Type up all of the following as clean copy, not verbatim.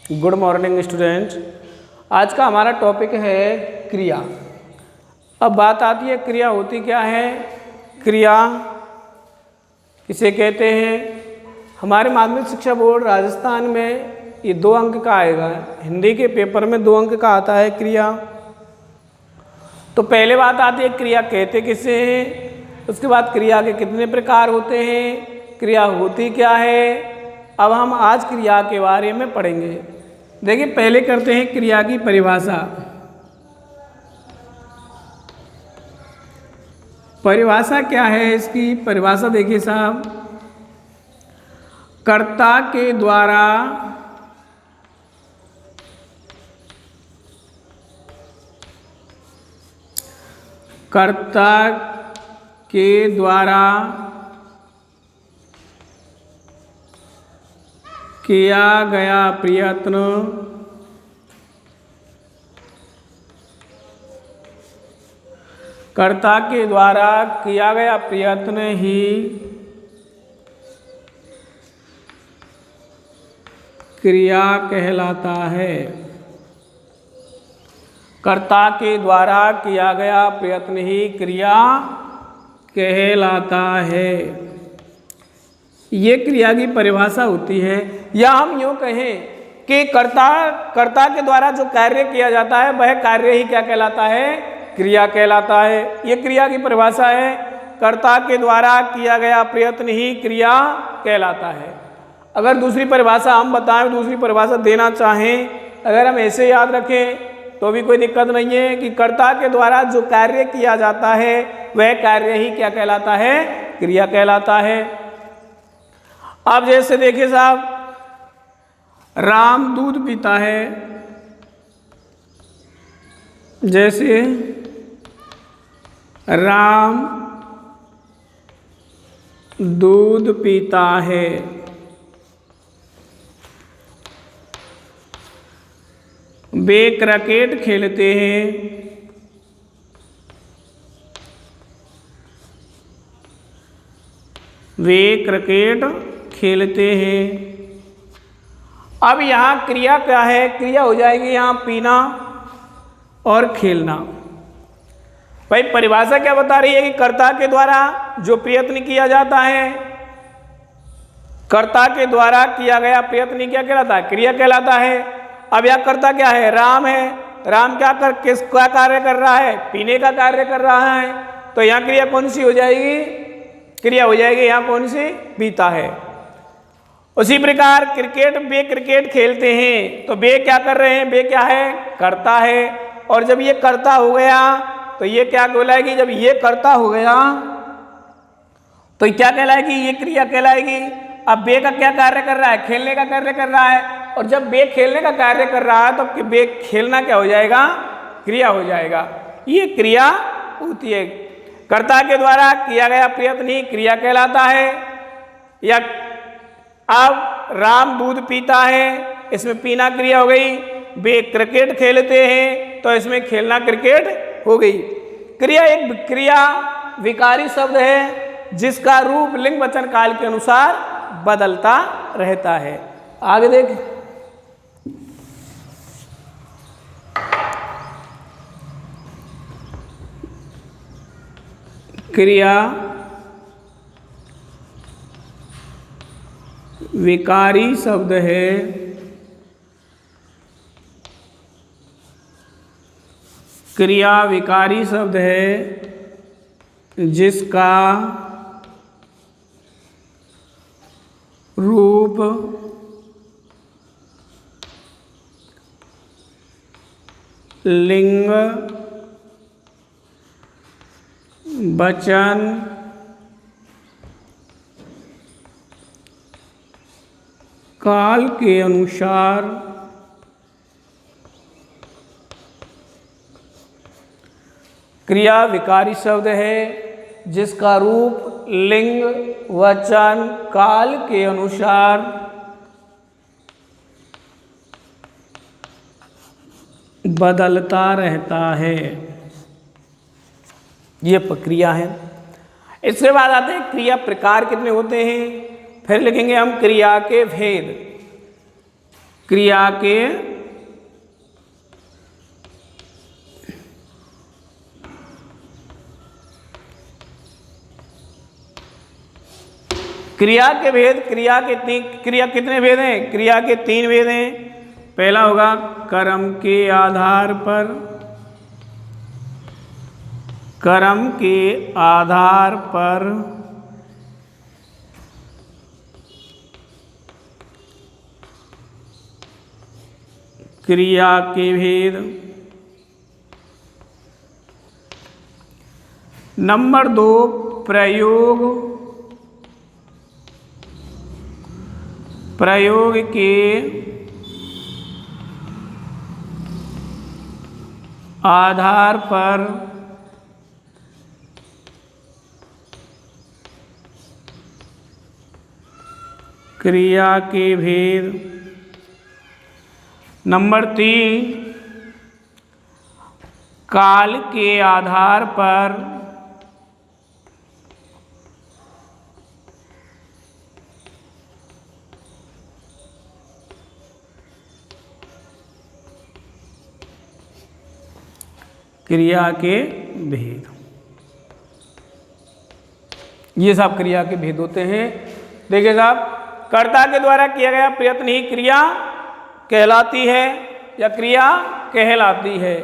Good morning student. आज का हमारा टॉपिक है क्रिया। अब बात आती है क्रिया होती क्या है। क्रिया किसे कहते हैं। हमारे माध्यमिक शिक्षा बोर्ड राजस्थान में ये 2 अंक का आएगा। हिंदी के पेपर में 2 अंक का आता है क्रिया। तो पहले बात आती है क्रिया कहते किसे हैं, उसके बाद क्रिया के कितने प्रकार होते हैं, क्रिया होती क्या है। अब हम आज क्रिया के बारे में पढ़ेंगे। देखिए पहले करते हैं क्रिया की परिभाषा। परिभाषा क्या है इसकी परिभाषा देखिए साहब। कर्ता के द्वारा किया गया प्रयत्न कर्ता के द्वारा किया गया प्रयत्न ही क्रिया कहलाता है। कर्ता के द्वारा किया गया प्रयत्न ही क्रिया कहलाता है। ये क्रिया की परिभाषा होती है। या हम यूँ कहें कि कर्ता के द्वारा जो कार्य किया जाता है वह कार्य ही क्या कहलाता है, क्रिया कहलाता है। ये क्रिया की परिभाषा है। कर्ता के द्वारा किया गया प्रयत्न ही क्रिया कहलाता है। अगर दूसरी परिभाषा हम बताएं, दूसरी परिभाषा देना चाहें, अगर हम ऐसे याद रखें तो भी कोई दिक्कत नहीं है कि कर्ता के द्वारा जो कार्य किया जाता है वह कार्य ही क्या कहलाता है, क्रिया कहलाता है। अब जैसे देखिए साहब, राम दूध पीता है। जैसे राम दूध पीता है। वे क्रिकेट खेलते हैं। वे क्रिकेट खेलते हैं। अब यहाँ क्रिया क्या है, क्रिया हो जाएगी यहाँ पीना और खेलना। भाई परिभाषा क्या बता रही है कि कर्ता के द्वारा जो प्रयत्न किया जाता है, कर्ता के द्वारा किया गया प्रयत्न क्या कहलाता है, क्रिया कहलाता है। अब यह कर्ता क्या है, राम है। राम किसका कार्य कर रहा है, पीने का कार्य कर रहा है। तो यहाँ क्रिया कौन सी हो जाएगी, क्रिया हो जाएगी यहाँ कौन सी, पीता है। उसी प्रकार वे क्रिकेट खेलते हैं। तो वे क्या कर रहे हैं, वे क्या है, कर्ता है। और जब ये कर्ता हो गया तो ये क्या कहलाएगी, जब ये कर्ता हो गया तो क्या कहलाएगी, ये क्रिया कहलाएगी। अब वे का क्या कार्य कर रहा है, खेलने का कार्य कर रहा है। और जब वे खेलने का कार्य कर रहा है तो वे खेलना क्या हो जाएगा, क्रिया हो जाएगा। ये क्रिया होती है। कर्ता के द्वारा किया गया प्रयत्न ही क्रिया कहलाता है। या अब राम दूध पीता है, इसमें पीना क्रिया हो गई। वे क्रिकेट खेलते हैं तो इसमें खेलना क्रिकेट हो गई। क्रिया एक क्रिया विकारी शब्द है जिसका रूप लिंग वचन काल के अनुसार बदलता रहता है। आगे देख, क्रिया विकारी शब्द है क्रिया विकारी शब्द है जिसका रूप लिंग वचन काल के अनुसार क्रिया विकारी शब्द है जिसका रूप लिंग वचन काल के अनुसार बदलता रहता है। ये प्रक्रिया है। इसके बाद आते हैं क्रिया प्रकार कितने होते हैं। फिर लिखेंगे हम क्रिया के भेद। क्रिया के भेद, क्रिया कितने भेद हैं? क्रिया के 3 भेद हैं। पहला होगा कर्म के आधार पर, क्रिया के भेद। नंबर 2 प्रयोग के आधार पर क्रिया के भेद। नंबर 3 काल के आधार पर क्रिया के भेद। ये सब क्रिया के भेद होते हैं। देखिए साहब, कर्ता के द्वारा किया गया प्रयत्न ही क्रिया कहलाती है या क्रिया कहलाती है।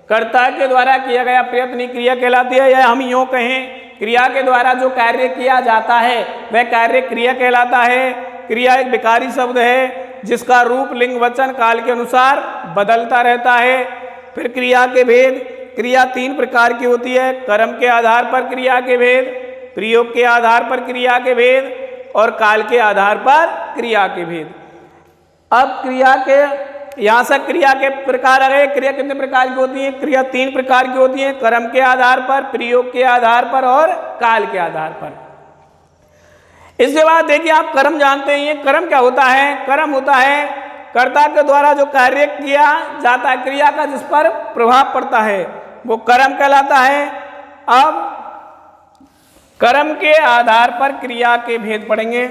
कर्ता के द्वारा किया गया प्रयत्न ही क्रिया कहलाती है, या हम यूँ कहें क्रिया के द्वारा जो कार्य किया जाता है वह कार्य क्रिया कहलाता है। क्रिया एक विकारी शब्द है जिसका रूप, लिंग, वचन काल के अनुसार बदलता रहता है। फिर क्रिया के भेद। क्रिया 3 प्रकार की होती है। कर्म के आधार पर क्रिया के भेद, प्रयोग के आधार पर क्रिया के भेद और काल के आधार पर क्रिया के भेद। अब क्रिया के यहाँ से क्रिया के प्रकार आ गए। क्रिया कितने प्रकार की होती है? क्रिया 3 प्रकार की होती है। कर्म के आधार पर, प्रयोग के आधार पर और काल के आधार पर। इसके बाद देखिए, आप कर्म जानते हैं। ये कर्म क्या होता है? कर्म होता है कर्ता के द्वारा जो कार्य किया जाता है, क्रिया का जिस पर प्रभाव पड़ता है, वो कर्म कहलाता है। अब कर्म के आधार पर क्रिया के भेद पढ़ेंगे।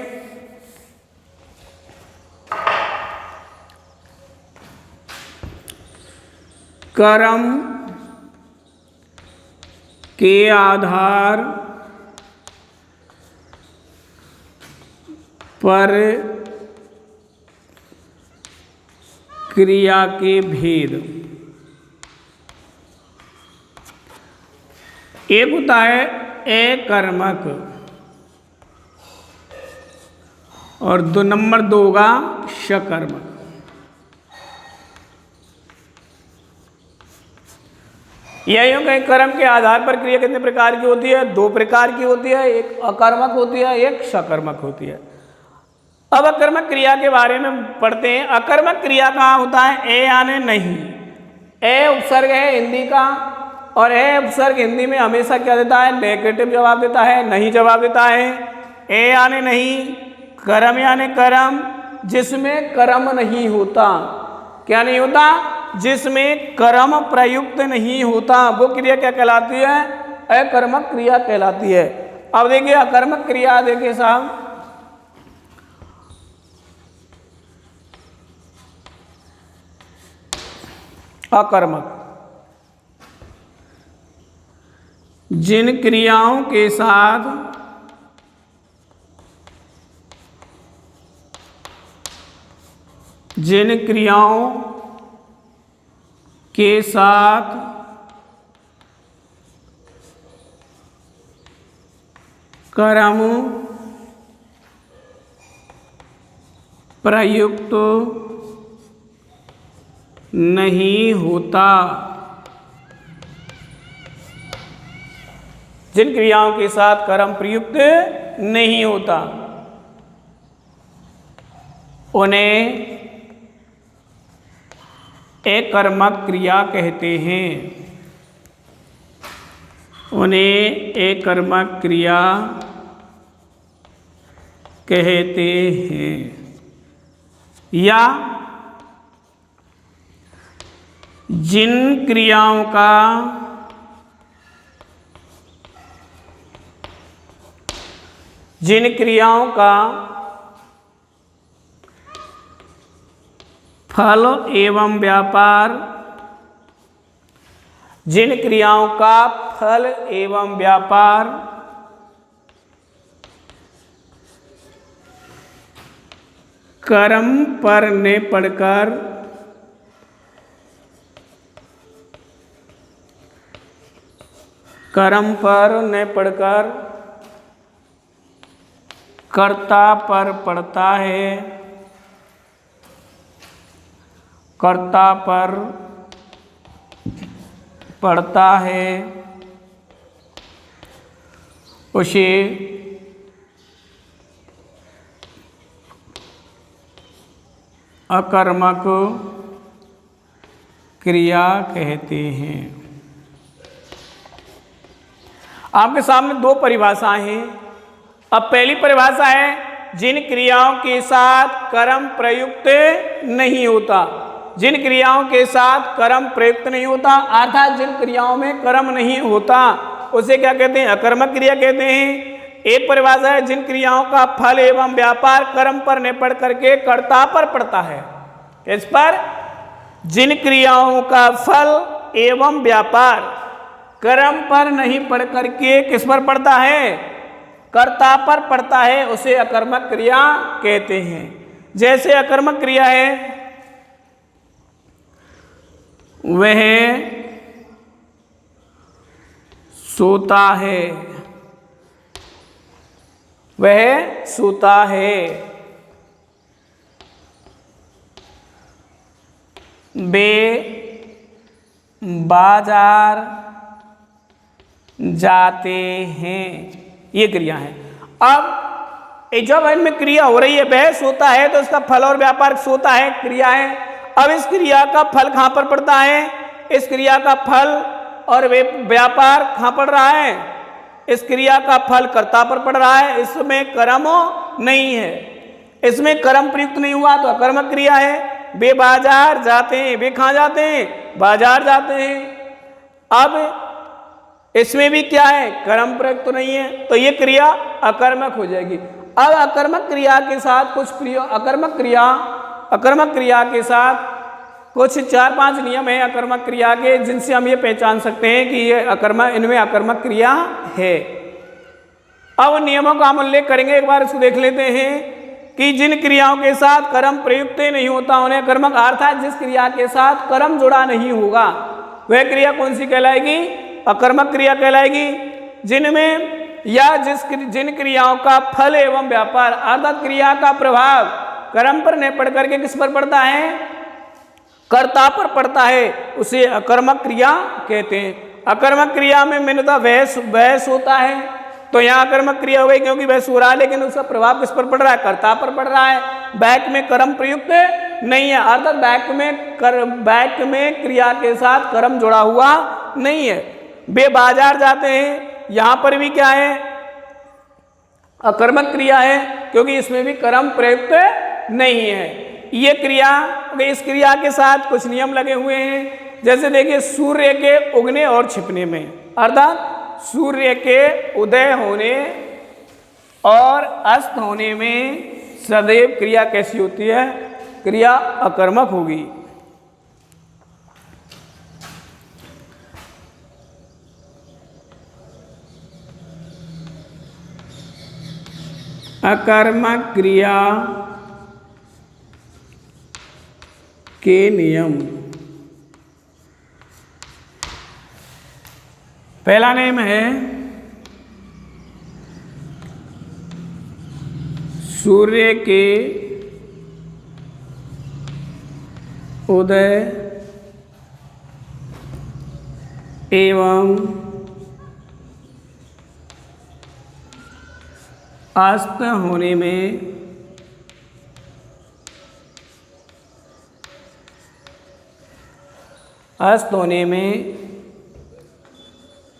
कर्म के आधार पर क्रिया के भेद। एक होता है अकर्मक और नंबर 2 होगा सकर्मक। यही होगा कर्म के आधार पर क्रिया कितने प्रकार की होती है? 2 प्रकार की होती है। एक अकर्मक होती है, एक सकर्मक होती है। अब अकर्मक क्रिया के बारे में पढ़ते हैं। अकर्मक क्रिया कहाँ होता है? ए यानी नहीं। ए उपसर्ग है हिंदी का, और ए उपसर्ग हिंदी में हमेशा क्या देता है? नेगेटिव जवाब देता है, नहीं जवाब देता है। ए यानी नहीं, कर्म यानी कर्म जिसमें कर्म नहीं होता। क्या नहीं होता? जिसमें कर्म प्रयुक्त नहीं होता, वो क्रिया क्या कहलाती है? अकर्मक क्रिया कहलाती है। अब देखिए अकर्मक क्रिया, देखिए साहब, अकर्मक जिन क्रियाओं के साथ कर्म प्रयुक्त नहीं होता। जिन क्रियाओं के साथ कर्म प्रयुक्त नहीं होता उन्हें अकर्मक क्रिया कहते हैं। उन्हें अकर्मक क्रिया कहते हैं। या जिन क्रियाओं का फल एवं व्यापार, जिन क्रियाओं का फल एवं व्यापार कर्म पर ने पढ़कर कर्ता पर पड़ता है, कर्ता पर पड़ता है, उसे अकर्मक क्रिया कहते हैं। आपके सामने दो परिभाषाएं हैं। अब पहली परिभाषा है जिन क्रियाओं के साथ कर्म प्रयुक्त नहीं होता, जिन क्रियाओं के साथ कर्म प्रयुक्त नहीं होता अर्थात जिन क्रियाओं में कर्म नहीं होता उसे क्या कहते हैं? अकर्मक क्रिया कहते हैं। एक परिभाषा है जिन क्रियाओं का फल एवं व्यापार कर्म पर नहीं पड़ करके कर्ता पर पड़ता है। इस पर जिन क्रियाओं का फल एवं व्यापार कर्म पर नहीं पड़ करके किस पर पड़ता है? कर्ता पर पड़ता है, उसे अकर्मक क्रिया कहते हैं। जैसे अकर्मक क्रिया है वह सोता है, वह सोता है, वे बाजार जाते हैं, ये क्रिया है। अब जब इनमें क्रिया हो रही है, वह सोता है तो इसका फल और व्यापार सोता है क्रिया है। अब इस क्रिया का फल कहाँ पर पड़ता है? इस क्रिया का फल और व्यापार कहाँ पड़ रहा है? इस क्रिया का फल कर्ता पर पड़ रहा है, इसमें कर्म नहीं है, इसमें कर्म प्रयुक्त नहीं हुआ तो अकर्मक क्रिया है। वे बाजार जाते हैं, वे कहाँ जाते हैं? बाजार जाते हैं। अब इसमें भी क्या है? कर्म प्रयुक्त तो नहीं है, तो ये क्रिया अकर्मक हो जाएगी। अब अकर्मक क्रिया के साथ कुछ अकर्मक क्रिया के साथ कुछ 4-5 नियम है अकर्मक क्रिया के, जिनसे हम ये पहचान सकते हैं कि ये इनमें अकर्मक क्रिया है। अब नियमों का हम उल्लेख करेंगे, एक बार इसको देख लेते हैं कि जिन क्रियाओं के साथ कर्म प्रयुक्त नहीं होता उन्हें कर्मक, अर्थात जिस क्रिया के साथ कर्म जुड़ा नहीं होगा वह क्रिया कौन सी कहलाएगी? अकर्मक क्रिया कहलाएगी। जिनमें या जिन क्रियाओं का फल एवं व्यापार अर्थात क्रिया का प्रभाव कर्म पर नहीं पड़ करके किस पर पड़ता है? कर्ता पर पड़ता है, उसे अकर्मक क्रिया कहते हैं। अकर्मक क्रिया में मैंने वह सोता है, तो यहाँ अकर्मक क्रिया हो गई क्योंकि वह सो रहा है, लेकिन उसका प्रभाव किस पर पड़ रहा है? कर्ता पर पड़ रहा है। वाक्य में कर्म प्रयुक्त नहीं है, अर्थात वाक्य में क्रिया के साथ कर्म जुड़ा हुआ नहीं है। वे बाजार जाते हैं, यहाँ पर भी क्या है? अकर्मक क्रिया है क्योंकि इसमें भी कर्म प्रयुक्त नहीं है। ये क्रिया, इस क्रिया के साथ कुछ नियम लगे हुए हैं। जैसे देखिए सूर्य के उगने और छिपने में, अर्थात सूर्य के उदय होने और अस्त होने में सदैव क्रिया कैसी होती है? क्रिया अकर्मक होगी। अकर्मक क्रिया के नियम। पहला नियम है सूर्य के उदय एवं अस्त होने में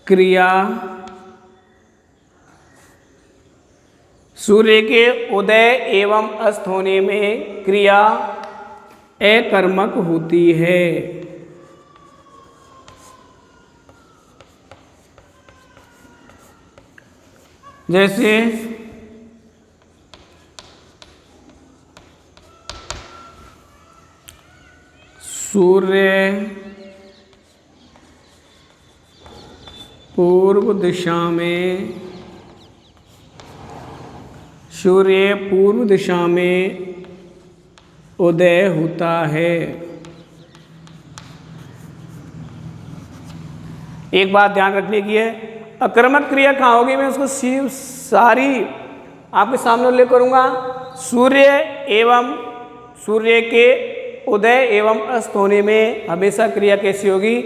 क्रिया सूर्य के उदय एवं अस्त होने में क्रिया अकर्मक होती है। जैसे सूर्य पूर्व दिशा में, सूर्य पूर्व दिशा में उदय होता है। एक बात ध्यान रखने की है, अकर्मक क्रिया कहाँ होगी, मैं उसको सारी आपके सामने उल्लेख करूँगा। सूर्य के उदय एवं अस्त होने में हमेशा क्रिया कैसी होगी,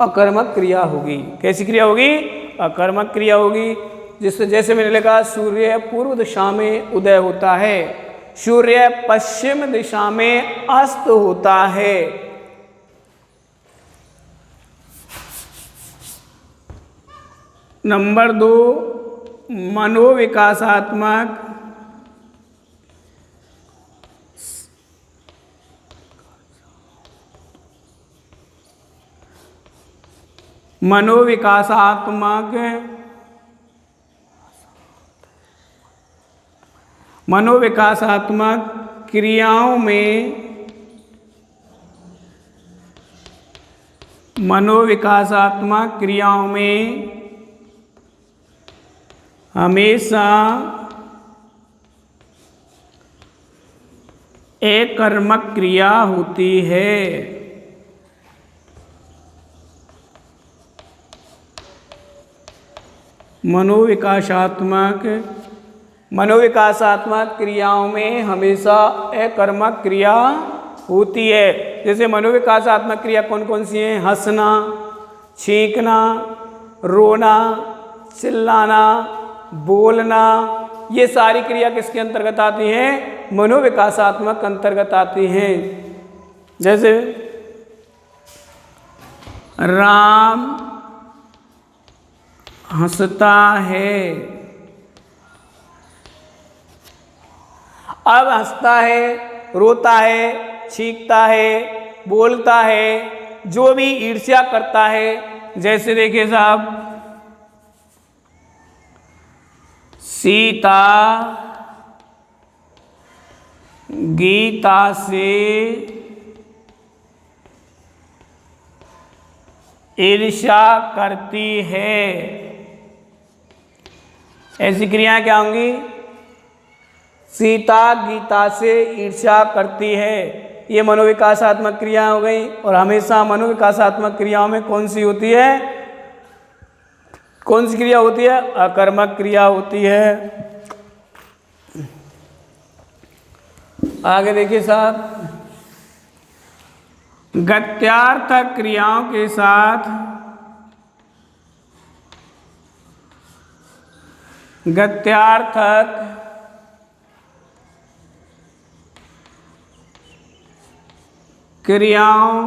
अकर्मक क्रिया होगी। कैसी क्रिया होगी, अकर्मक क्रिया होगी। जिससे जैसे मैंने लिखा, सूर्य पूर्व दिशा में उदय होता है, सूर्य पश्चिम दिशा में अस्त होता है। नंबर 2, मनोविकासात्मक क्रियाओं में हमेशा एकर्मक क्रिया होती है। मनोविकासात्मक क्रियाओं में हमेशा एकर्मक क्रिया होती है। जैसे मनोविकासात्मक क्रिया कौन कौन सी हैं, हंसना, छींकना, रोना, चिल्लाना, बोलना, ये सारी क्रिया किसके अंतर्गत आती हैं, मनोविकासात्मक अंतर्गत आती हैं। जैसे राम हंसता है, अब हंसता है, रोता है, छींकता है, बोलता है, जो भी ईर्ष्या करता है। जैसे देखिए साहब, सीता गीता से ईर्ष्या करती है। ऐसी क्रियाएं क्या होंगी, सीता गीता से ईर्ष्या करती है, ये मनोविकासात्मक क्रिया हो गई। और हमेशा मनोविकासात्मक क्रियाओं में कौन सी होती है, कौन सी क्रिया होती है, अकर्मक क्रिया होती है। आगे देखिए साहब, गत्यार्थक क्रियाओं के साथ गत्यार्थक क्रियाओं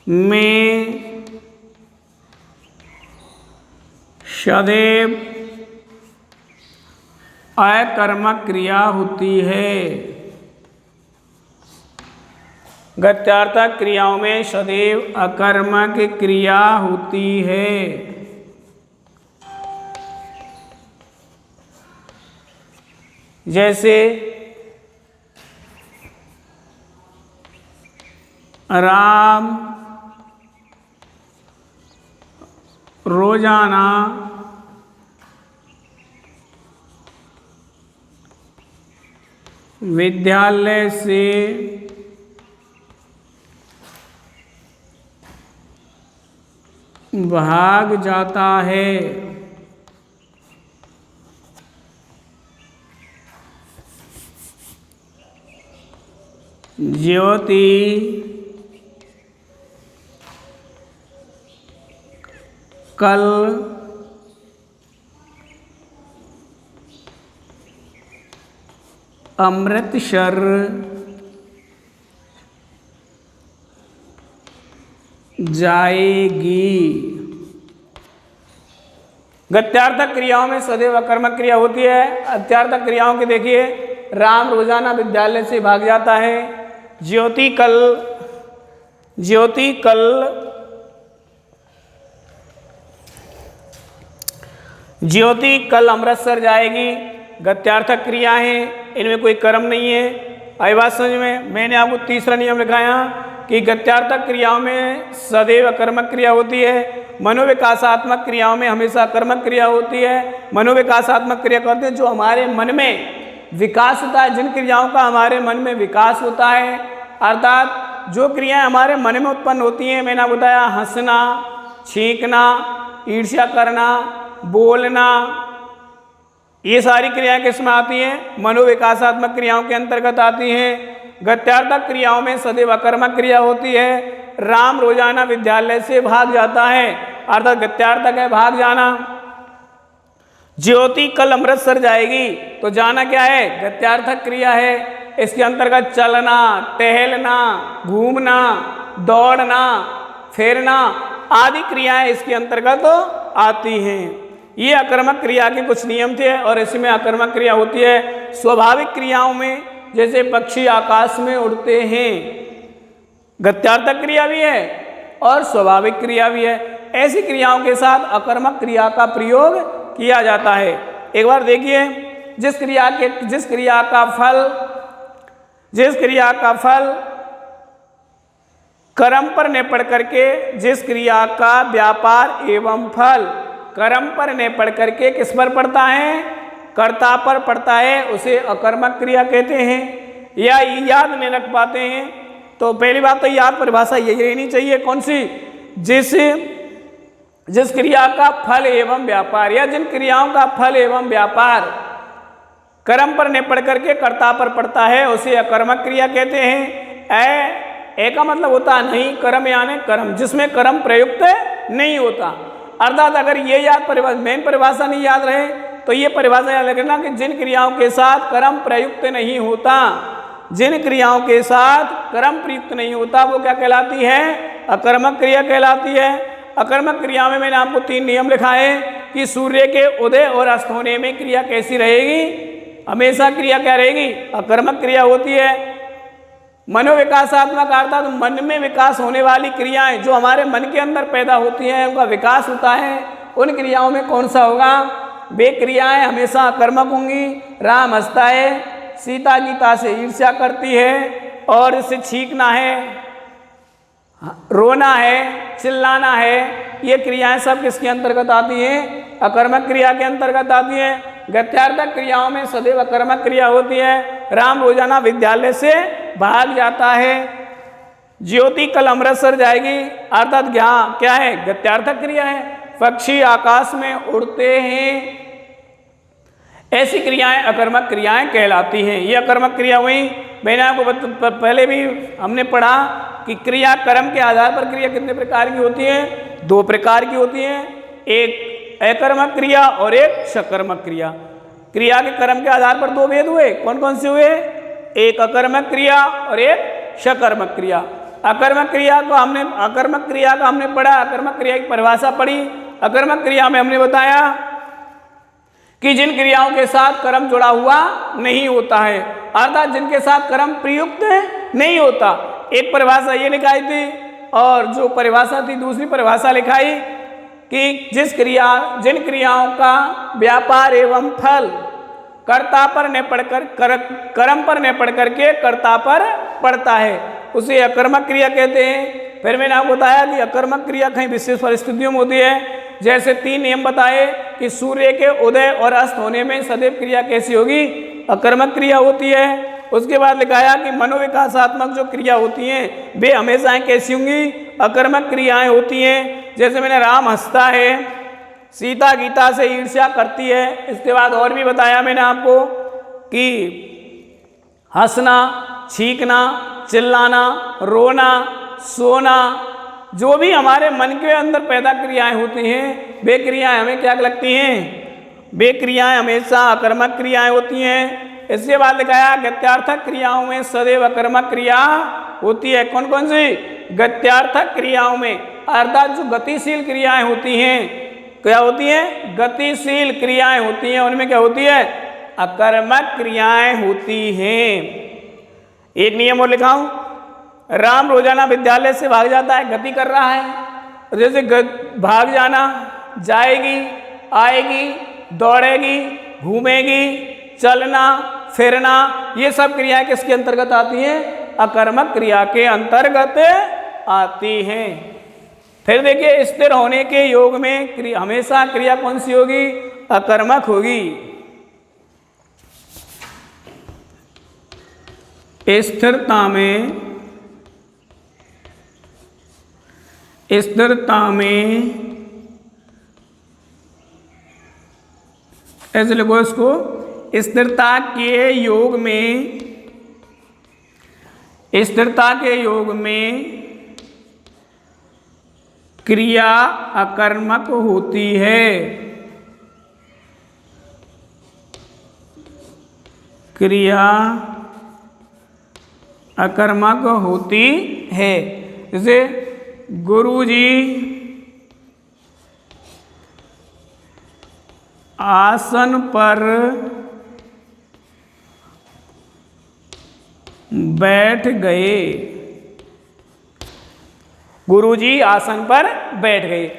में सदैव अकर्मक क्रिया होती है। गत्यार्थक क्रियाओं में सदैव अकर्मक क्रिया होती है। जैसे राम रोजाना विद्यालय से भाग जाता है। ज्योति कल अमृतसर जाएगी। गत्यार्थक क्रियाओं में सदैव अकर्मक क्रिया होती है। अत्यार्थक क्रियाओं के देखिए, राम रोजाना विद्यालय से भाग जाता है। ज्योति कल अमृतसर जाएगी। गत्यार्थक क्रिया है, इनमें कोई कर्म नहीं है। आई बात समझ में। मैंने आपको तीसरा नियम लिखाया कि गत्यार्थक क्रियाओं में सदैव कर्मक क्रिया होती है, मनोविकासात्मक क्रियाओं में हमेशा कर्मक क्रिया होती है। मनोविकासात्मक क्रिया करते हैं जो हमारे मन में विकास होता है, जिन क्रियाओं का हमारे मन में विकास होता है, अर्थात जो क्रियाएं हमारे मन में उत्पन्न होती हैं, मैंने बताया हंसना, छींकना, ईर्ष्या करना, बोलना, ये सारी क्रियाएं किसमें आती हैं? मनोविकासात्मक क्रियाओं के अंतर्गत आती हैं। गत्यार्थक क्रियाओं में सदैव अकर्मक क्रिया होती है। राम रोजाना विद्यालय से भाग जाता है, अर्थात गत्यार्थक है भाग जाना। ज्योति कल अमृतसर जाएगी, तो जाना क्या है? गत्यार्थक क्रिया है। इसके अंतर्गत चलना, टहलना, घूमना, दौड़ना, फिरना आदि क्रियाएं इसके अंतर्गत आती हैं। ये अकर्मक क्रिया के कुछ नियम थे और इसमें अकर्मक क्रिया होती है स्वाभाविक क्रियाओं में, जैसे पक्षी आकाश में उड़ते हैं, गत्यार्थक क्रिया भी है और स्वाभाविक क्रिया भी है। ऐसी क्रियाओं के साथ अकर्मक क्रिया का प्रयोग किया जाता है। एक बार देखिए, जिस क्रिया का फल कर्म पर ने पढ़ करके, जिस क्रिया का व्यापार एवं फल कर्म पर ने पढ़ करके किस पर पड़ता है? कर्ता पर पड़ता है, उसे अकर्मक क्रिया कहते हैं। या याद नहीं रख पाते हैं तो पहली बात तो याद परिभाषा यही रहनी चाहिए, कौन सी? जिस क्रिया का फल एवं व्यापार, या जिन क्रियाओं का फल एवं व्यापार कर्म पर ने पढ़ करके कर्ता पर पड़ता है, उसे अकर्मक क्रिया कहते हैं। ए का मतलब होता है नहीं कर्म, यानी कर्म जिसमें कर्म प्रयुक्त नहीं होता। अर्थात अगर ये मेन परिभाषा नहीं याद रहे तो ये परिभाषा याद रखना कि जिन क्रियाओं के साथ कर्म प्रयुक्त नहीं होता, जिन क्रियाओं के साथ कर्म प्रयुक्त नहीं होता वो क्या कहलाती है? अकर्मक क्रिया कहलाती है। अकर्मक क्रिया में मैंने आपको 3 नियम लिखाए कि सूर्य के उदय और अस्त होने में क्रिया कैसी रहेगी? हमेशा क्रिया क्या रहेगी? अकर्मक क्रिया होती है। मनोविकासात्मक अर्थात तो मन में विकास होने वाली क्रियाएं जो हमारे मन के अंदर पैदा होती हैं, उनका विकास होता है, उन क्रियाओं में कौन सा होगा? वे क्रियाएं हमेशा अकर्मक होंगी। राम हंसता है, सीता गीता से ईर्ष्या करती है, और इससे छींकना है, रोना है, चिल्लाना है, ये क्रियाएं सब किसके अंतर्गत आती हैं? अकर्मक क्रिया के अंतर्गत आती हैं। गत्यार्थक क्रियाओं में सदैव अकर्मक क्रिया होती है। राम रोजाना विद्यालय से भाग जाता है। ज्योति कल अमृतसर जाएगी, अर्थात क्या है? गत्यार्थक क्रिया है। पक्षी आकाश में उड़ते हैं, ऐसी क्रियाएं अकर्मक क्रियाएं कहलाती हैं। ये अकर्मक क्रिया हुई। मैंने आपको पहले भी हमने पढ़ा कि क्रिया कर्म के आधार पर क्रिया कितने प्रकार की होती है? 2 प्रकार की होती है, एक अकर्मक क्रिया और एक सकर्मक क्रिया। क्रिया के कर्म के आधार पर 2 भेद हुए, कौन कौन से हुए? एक अकर्मक क्रिया और एक सकर्मक क्रिया। अकर्मक क्रिया का हमने पढ़ा, अकर्मक क्रिया की परिभाषा पढ़ी। अकर्मक क्रिया में हमने बताया कि जिन क्रियाओं के साथ कर्म जुड़ा हुआ नहीं होता है, अर्थात जिनके साथ कर्म प्रयुक्त नहीं होता। एक परिभाषा ये लिखाई थी, और जो परिभाषा थी दूसरी परिभाषा लिखाई कि जिन क्रियाओं का व्यापार एवं फल कर्ता पर न पढ़कर कर्म पर न पढ़ करके कर्ता पर पड़ता है, उसे अकर्मक क्रिया कहते हैं। फिर मैंने आपको बताया कि अकर्मक क्रिया कहीं विशेष परिस्थितियों में होती है, जैसे 3 नियम बताए कि सूर्य के उदय और अस्त होने में सदैव क्रिया कैसी होगी? अकर्मक क्रिया होती है। उसके बाद लिखाया कि मनोविकासात्मक जो क्रिया होती हैं वे हमेशा कैसी होंगी? अकर्मक क्रियाएं होती हैं। जैसे मैंने राम हंसता है, सीता गीता से ईर्ष्या करती है। इसके बाद और भी बताया मैंने आपको कि हंसना, छींकना, चिल्लाना, रोना, सोना, जो भी हमारे मन के अंदर पैदा क्रियाएं होती हैं वे क्रियाएं हमें क्या लगती हैं? वे क्रियाएं हमेशा अकर्मक क्रियाएं होती हैं। इसके बाद दिखाया गत्यार्थक क्रियाओं में सदैव अकर्मक क्रिया होती है। कौन कौन सी? गत्यार्थक क्रियाओं में, अर्थात जो गतिशील क्रियाएं होती हैं, क्या होती हैं? गतिशील क्रियाएं होती हैं, उनमें क्या होती है? अकर्मक क्रियाएं होती हैं। एक नियम और लिखाऊं, राम रोजाना विद्यालय से भाग जाता है, गति कर रहा है। जैसे भाग जाना, जाएगी, आएगी, दौड़ेगी, घूमेगी, चलना, फिरना, ये सब क्रियाएं किसके अंतर्गत आती हैं? अकर्मक क्रिया के अंतर्गत आती हैं। फिर देखिए स्थिर होने के योग में हमेशा क्रिया कौन सी होगी? अकर्मक होगी। स्थिरता में ऐसे लिखो इसको, स्थिरता के योग में क्रिया अकर्मक होती है। क्रिया अकर्मक होती है। जैसे गुरुजी आसन पर बैठ गए। गुरुजी आसन पर बैठ गए।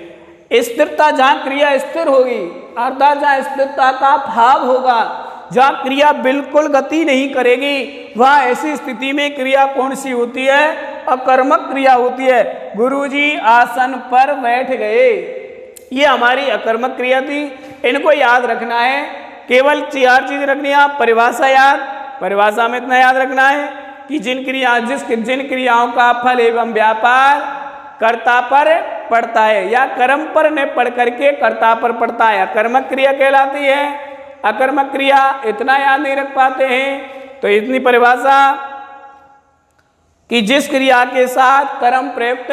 स्थिरता, जहां क्रिया स्थिर होगी अर्थात जहां स्थिरता का भाव होगा, जहां क्रिया बिल्कुल गति नहीं करेगी, वहां ऐसी स्थिति में क्रिया कौन सी होती है? अकर्मक क्रिया होती है। गुरुजी आसन पर बैठ गए, ये हमारी अकर्मक क्रिया थी। इनको याद रखना है, केवल 4 चीज रखनी है। आप परिभाषा में इतना याद रखना है कि जिन क्रियाओं का फल एवं व्यापार कर्ता पर पड़ता है या कर्म पर न पड़ करके कर्ता पर पड़ता है, अकर्मक क्रिया कहलाती है। अकर्मक क्रिया इतना याद नहीं रख पाते हैं, तो इतनी परिभाषा कि जिस क्रिया के साथ कर्म प्रयुक्त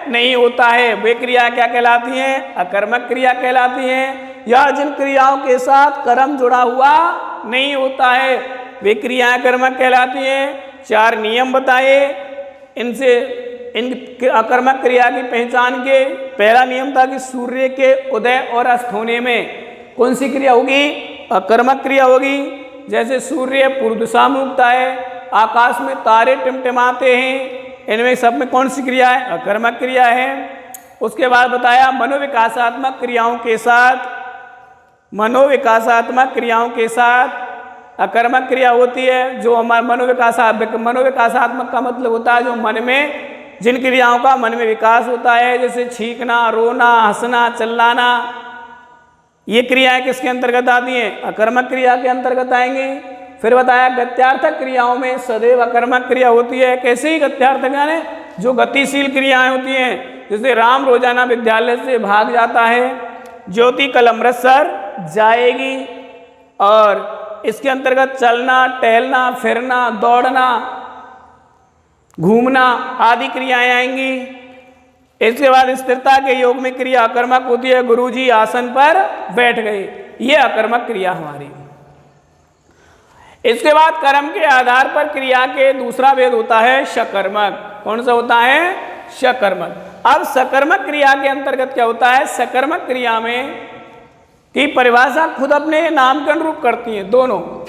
नहीं होता है वे क्रिया क्या कहलाती हैं? अकर्मक क्रिया कहलाती हैं। या जिन क्रियाओं के साथ कर्म जुड़ा हुआ नहीं होता है वे क्रियाएं कर्मक कहलाती हैं। 4 नियम बताए, इनसे इन अकर्मक क्रिया की पहचान के पहला नियम था कि सूर्य के उदय और अस्त होने में कौन सी क्रिया होगी? अकर्मक क्रिया होगी। जैसे सूर्य पूर्व दिशा में उगता है, आकाश में तारे टिमटिमाते हैं, इनमें सब में कौन सी क्रिया है? अकर्मक क्रिया है। उसके बाद बताया मनोविकासात्मक क्रियाओं के साथ अकर्मक क्रिया होती है। जो हमारा मनोविकासात्मक का मतलब होता है जो मन में, जिन क्रियाओं का मन में विकास होता है, जैसे छींकना, रोना, हंसना, चिल्लाना, ये क्रियाएं किसके अंतर्गत आती हैं? अकर्मक क्रिया के अंतर्गत आएंगी। फिर बताया गत्यार्थक क्रियाओं में सदैव अकर्मक क्रिया होती है। कैसे ही गत्यार्थक यानी जो गतिशील क्रियाएं होती हैं, जैसे राम रोजाना विद्यालय से भाग जाता है, ज्योति कल अमृतसर जाएगी, और इसके अंतर्गत चलना, टहलना, फिरना, दौड़ना, घूमना आदि क्रियाएं आएंगी। इसके बाद स्थिरता के योग में क्रिया अकर्मक होती है। गुरुजी आसन पर बैठ गए, ये अकर्मक क्रिया हमारी। इसके बाद कर्म के आधार पर क्रिया के दूसरा भेद होता है सकर्मक। कौन सा होता है? सकर्मक। अब सकर्मक क्रिया के अंतर्गत क्या होता है? सकर्मक क्रिया में की परिभाषा खुद अपने नाम के अनुरूप करती है दोनों।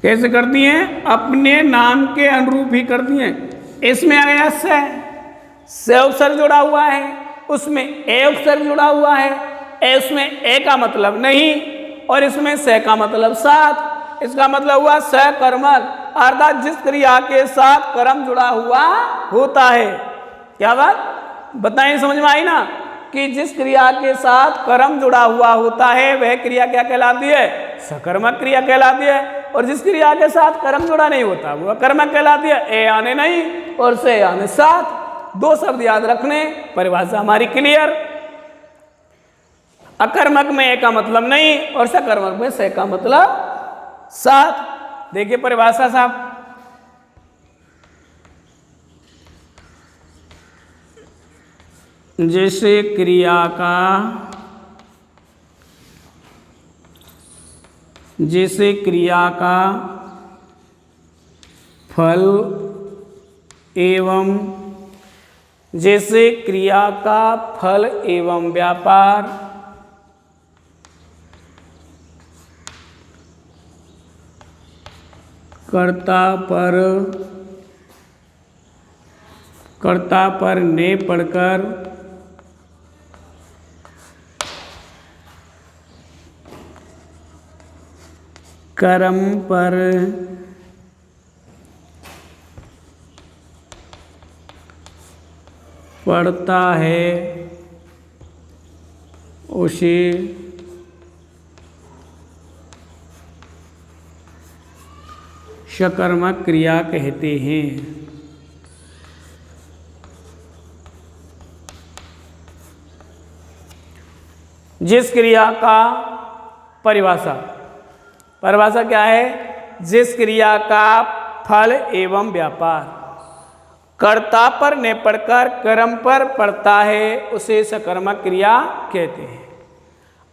कैसे करती हैं? अपने नाम के अनुरूप ही करती हैं। इसमें आ गया से उपसर्ग जुड़ा हुआ है, उसमें ए उपसर्ग जुड़ा हुआ है, उसमें ए का मतलब नहीं और इसमें से का मतलब साथ। इसका मतलब हुआ सकर्मक, अर्थात जिस क्रिया के साथ कर्म जुड़ा हुआ होता है। क्या बात बताएं, समझ में आई ना? कि जिस क्रिया के साथ कर्म जुड़ा हुआ होता है वह क्रिया क्या कहलाती है? सकर्मक क्रिया कहलाती है। और जिस क्रिया के साथ कर्म जुड़ा नहीं होता वो अकर्मक कहलाती है। ए आने नहीं और से आने साथ, 2 शब्द याद रखने, परिभाषा हमारी क्लियर। अकर्मक में ए का मतलब नहीं और सकर्मक में से का मतलब साथ। देखिए परिभाषा साहब, जैसे क्रिया का फल एवं व्यापार कर्ता पर ने पढ़कर कर्म पर पड़ता है उसे सकर्मक क्रिया कहते हैं। जिस क्रिया का परिभाषा क्या है? जिस क्रिया का फल एवं व्यापार कर्ता पर न पड़कर कर्म पर पड़ता है उसे सकर्मक क्रिया कहते हैं।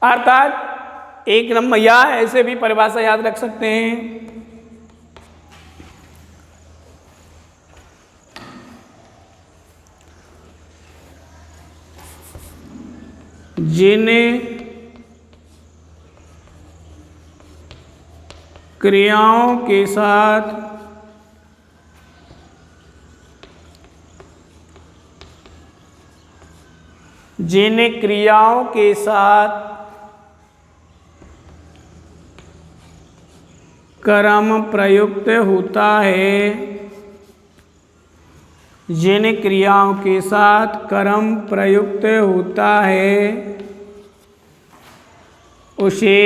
अर्थात एक नंबर या ऐसे भी परिभाषा याद रख सकते हैं। जिन क्रियाओं के साथ कर्म प्रयुक्त होता है, जिन क्रियाओं के साथ कर्म प्रयुक्त होता है उसे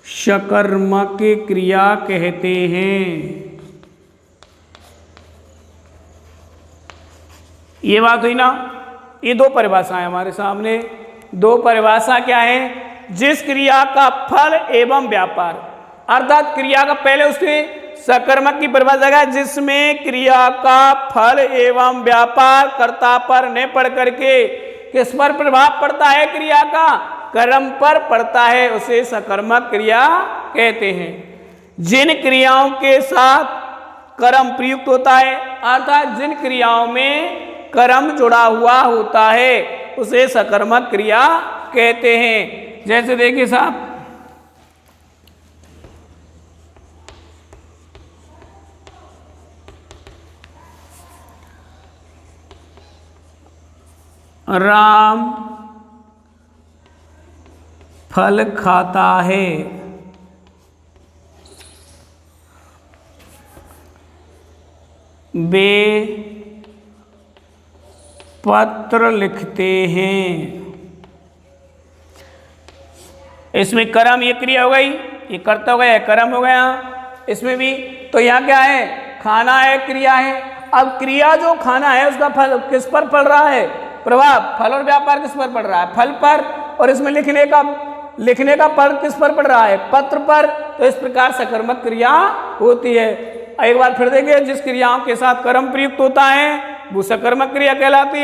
सकर्मक क्रिया कहते हैं। ये बात हुई ना। ये दो परिभाषाएं हमारे सामने। दो परिभाषा क्या है? जिस क्रिया का फल एवं व्यापार, अर्थात क्रिया का पहले उसके सकर्मक की परिभाषा है जिसमें क्रिया का फल एवं व्यापार कर्ता पर न पड़ करके किस पर प्रभाव पड़ता है? क्रिया का कर्म पर पड़ता है, उसे सकर्मक क्रिया कहते हैं। जिन क्रियाओं के साथ कर्म प्रयुक्त होता है, अर्थात जिन क्रियाओं में कर्म जुड़ा हुआ होता है उसे सकर्मक क्रिया कहते हैं। जैसे देखिए साहब, राम फल खाता है, वे पत्र लिखते हैं। इसमें कर्म, ये क्रिया हो गई, ये कर्ता हो गया, कर्म हो गया। इसमें भी तो यहाँ क्या है? खाना है, क्रिया है। अब क्रिया जो खाना है उसका फल किस पर पड़ रहा है? प्रभाव। फल और व्यापार किस पर पड़ रहा है? फल पर। और इसमें लिखने का फल किस पर पड़ रहा है? पत्र पर। तो इस प्रकार सकर्मक क्रिया होती है। एक बार फिर देंगे, जिस क्रियाओं के साथ कर्म प्रयुक्त होता है वो सकर्मक क्रिया कहलाती है।